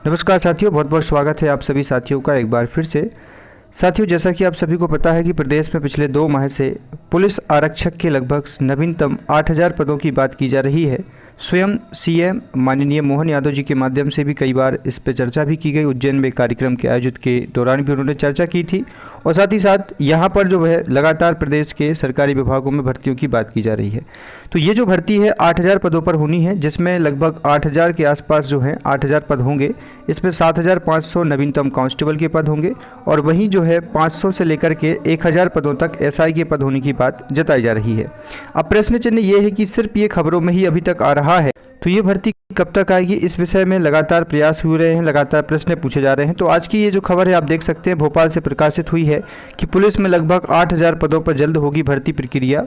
नमस्कार साथियों, बहुत बहुत स्वागत है आप सभी साथियों का एक बार फिर से। साथियों, जैसा कि आप सभी को पता है कि प्रदेश में पिछले 2 माह से पुलिस आरक्षक के लगभग नवीनतम 8000 पदों की बात की जा रही है। स्वयं सीएम माननीय मोहन यादव जी के माध्यम से भी कई बार इस पर चर्चा भी की गई। उज्जैन में कार्यक्रम के आयोजित के दौरान भी उन्होंने चर्चा की थी और साथ ही साथ यहाँ पर जो है लगातार प्रदेश के सरकारी विभागों में भर्तियों की बात की जा रही है। तो ये जो भर्ती है 8000 पदों पर होनी है, जिसमें लगभग 8000 के आसपास जो है 8000 पद होंगे। इसमें 7500 नवीनतम कांस्टेबल के पद होंगे और वहीं जो है 500 से लेकर के 1000 पदों तक एसआई के पद होने की बात जताई जा रही है। अब प्रश्न चिन्ह ये है कि सिर्फ ये खबरों में ही अभी तक आ रहा है, तो ये भर्ती कब तक आएगी, इस विषय में लगातार प्रयास हो रहे हैं, लगातार प्रश्न पूछे जा रहे हैं। तो आज की ये जो खबर है आप देख सकते हैं, भोपाल से प्रकाशित हुई है कि पुलिस में लगभग 8000 पदों पर जल्द होगी भर्ती प्रक्रिया।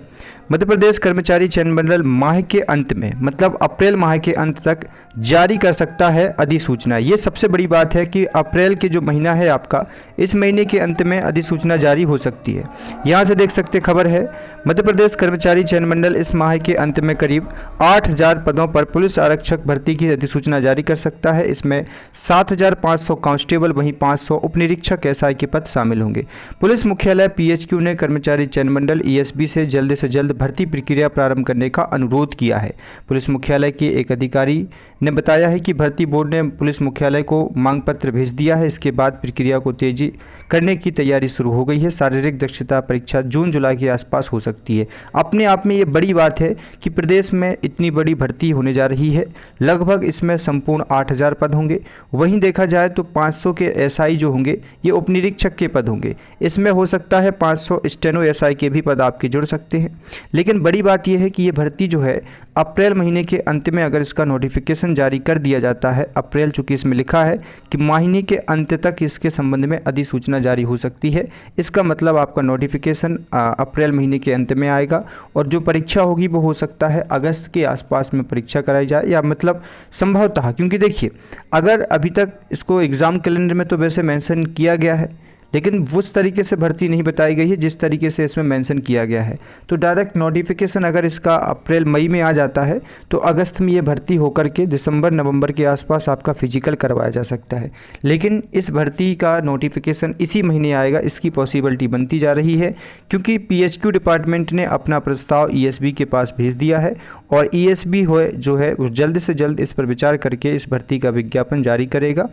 मध्य प्रदेश कर्मचारी चयन मंडल माह के अंत में, मतलब अप्रैल माह के अंत तक जारी कर सकता है अधिसूचना। ये सबसे बड़ी बात है कि अप्रैल के जो महीना है आपका, इस महीने के अंत में अधिसूचना जारी हो सकती है। यहाँ से देख सकते खबर है, मध्य प्रदेश कर्मचारी चयन मंडल इस माह के अंत में करीब 8000 पदों पर पुलिस आरक्षक भर्ती की अधिसूचना जारी कर सकता है। इसमें 7500 कांस्टेबल, वहीं 500 उपनिरीक्षक एसआई के पद शामिल होंगे। पुलिस मुख्यालय पीएचक्यू ने कर्मचारी चयन मंडल ईएसबी से जल्द भर्ती प्रक्रिया प्रारंभ करने का अनुरोध किया है। पुलिस मुख्यालय के एक अधिकारी ने बताया है कि भर्ती बोर्ड ने पुलिस मुख्यालय को मांग पत्र भेज दिया है। इसके बाद प्रक्रिया को तेजी करने की तैयारी शुरू हो गई है। शारीरिक दक्षता परीक्षा जून जुलाई के आसपास हो सकती है। अपने आप में ये बड़ी बात है कि प्रदेश में इतनी बड़ी भर्ती होने जा रही है। लगभग इसमें संपूर्ण 8000 पद होंगे। वहीं देखा जाए तो 500 के एसआई जो होंगे ये उपनिरीक्षक के पद होंगे। इसमें हो सकता है 500 स्टेनो एसआई के भी पद आपके जुड़ सकते हैं। लेकिन बड़ी बात यह है कि ये भर्ती जो है अप्रैल महीने के अंत में अगर इसका नोटिफिकेशन जारी कर दिया जाता है, अप्रैल चूँकि इसमें लिखा है कि महीने के अंत तक इसके संबंध में अधिसूचना जारी हो सकती है। इसका मतलब आपका नोटिफिकेशन अप्रैल महीने के अंत में आएगा और जो परीक्षा होगी वो हो सकता है अगस्त के आसपास में परीक्षा कराई जाए, या मतलब संभवतः, क्योंकि देखिए अगर अभी तक इसको एग्ज़ाम कैलेंडर में तो वैसे मेंशन किया गया है, लेकिन उस तरीके से भर्ती नहीं बताई गई है जिस तरीके से इसमें मेंशन किया गया है। तो डायरेक्ट नोटिफिकेशन अगर इसका अप्रैल मई में आ जाता है तो अगस्त में ये भर्ती होकर के दिसंबर नवंबर के आसपास आपका फिजिकल करवाया जा सकता है। लेकिन इस भर्ती का नोटिफिकेशन इसी महीने आएगा, इसकी पॉसिबिलिटी बनती जा रही है, क्योंकि पीएचक्यू डिपार्टमेंट ने अपना प्रस्ताव ईएसबी के पास भेज दिया है और ईएसबी जो है वो जल्द से जल्द इस पर विचार करके इस भर्ती का विज्ञापन जारी करेगा।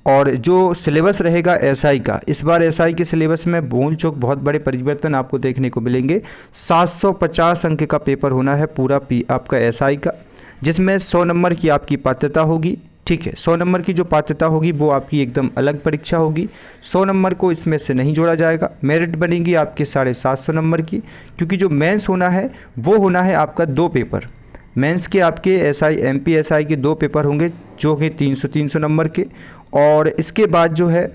और जो सिलेबस रहेगा एसआई का, इस बार एसआई के सिलेबस में भूल चूक बहुत बड़े परिवर्तन आपको देखने को मिलेंगे। 750 अंक का पेपर होना है पूरा आपका एसआई का, जिसमें 100 नंबर की आपकी पात्रता होगी। ठीक है, 100 नंबर की जो पात्रता होगी वो आपकी एकदम अलग परीक्षा होगी। 100 नंबर को इसमें से नहीं जोड़ा जाएगा। मेरिट बनेगी आपके 750 नंबर की, क्योंकि जो मेंस होना है वो होना है आपका 2 पेपर। मेंस के आपके एसआई एमपी एसआई के 2 पेपर होंगे जो कि 300 नंबर के, और इसके बाद जो है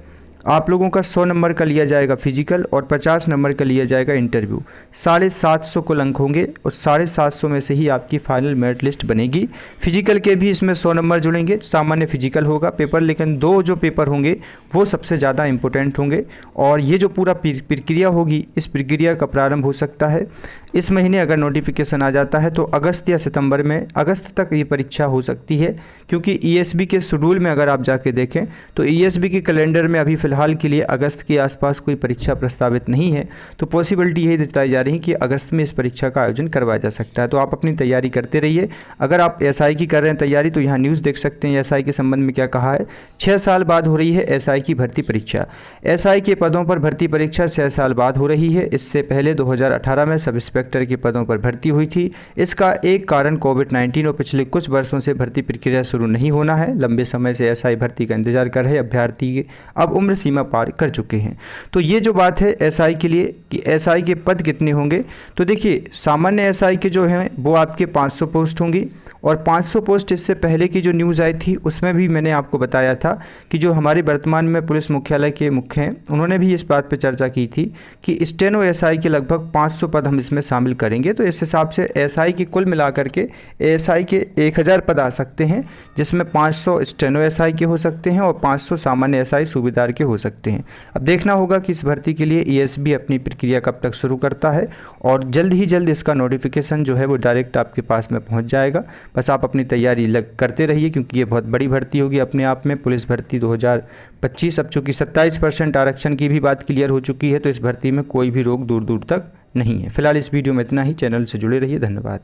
आप लोगों का 100 नंबर का लिया जाएगा फिजिकल और 50 नंबर का लिया जाएगा इंटरव्यू। 750 कुल अंक होंगे और 750 में से ही आपकी फाइनल मेरिट लिस्ट बनेगी। फिजिकल के भी इसमें 100 नंबर जुड़ेंगे, सामान्य फिजिकल होगा पेपर, लेकिन 2 जो पेपर होंगे वो सबसे ज़्यादा इंपॉर्टेंट होंगे। और ये जो पूरा प्रक्रिया होगी, इस प्रक्रिया का प्रारंभ हो सकता है इस महीने। अगर नोटिफिकेशन आ जाता है तो अगस्त या सितंबर में, अगस्त तक ये परीक्षा हो सकती है, क्योंकि ईएसबी के शेड्यूल में अगर आप जाके देखें तो ईएसबी के कैलेंडर में अभी फ़िलहाल के लिए अगस्त के आसपास कोई परीक्षा प्रस्तावित नहीं है। तो पॉसिबिलिटी यही बताई जा रही है कि अगस्त में इस परीक्षा का आयोजन करवाया जा सकता है। तो आप अपनी तैयारी करते रहिए। अगर आप एसआई की कर रहे हैं तैयारी तो यहाँ न्यूज़ देख सकते हैं एसआई के संबंध में क्या कहा है। 6 साल बाद हो रही है एसआई की भर्ती परीक्षा। एसआई के पदों पर भर्ती परीक्षा 6 साल बाद हो रही है। इससे पहले 2018 में सब इंस्पेक्टर के पदों पर भर्ती हुई थी। इसका एक कारण कोविड-19 और पिछले कुछ वर्षों से भर्ती प्रक्रिया शुरू नहीं होना है। लंबे समय से एसआई भर्ती का इंतजार कर रहे अभ्यर्थी अब उम्र सीमा पार कर चुके हैं। तो ये जो बात है एसआई के लिए कि एसआई के पद कितने होंगे, तो देखिए सामान्य एसआई के जो हैं वो आपके 500 पोस्ट होंगी। और 500 पोस्ट इससे पहले की जो न्यूज़ आई थी उसमें भी मैंने आपको बताया था कि जो हमारे वर्तमान में पुलिस मुख्यालय के मुख्य हैं उन्होंने भी इस बात पर चर्चा की थी कि स्टेनो एसआई के लगभग 500 पद हम इसमें शामिल करेंगे। तो इस हिसाब से एसआई की कुल मिलाकर के एसआई के 1000 पद आ सकते हैं, जिसमें 500 स्टेनो एसआई के हो सकते हैं और 500 सामान्य एसआई सूबेदार के हो सकते हैं। अब देखना होगा कि इस भर्ती के लिए ईएसबी अपनी प्रक्रिया कब तक शुरू करता है और जल्द ही जल्द इसका नोटिफिकेशन जो है वो डायरेक्ट आपके पास में पहुंच जाएगा। बस आप अपनी तैयारी करते रहिए, क्योंकि ये बहुत बड़ी भर्ती होगी अपने आप में। पुलिस भर्ती 2025, अब चूँकि 27% आरक्षण की भी बात क्लियर हो चुकी है, तो इस भर्ती में कोई भी रोक दूर दूर तक नहीं है। फिलहाल इस वीडियो में इतना ही। चैनल से जुड़े रहिए। धन्यवाद।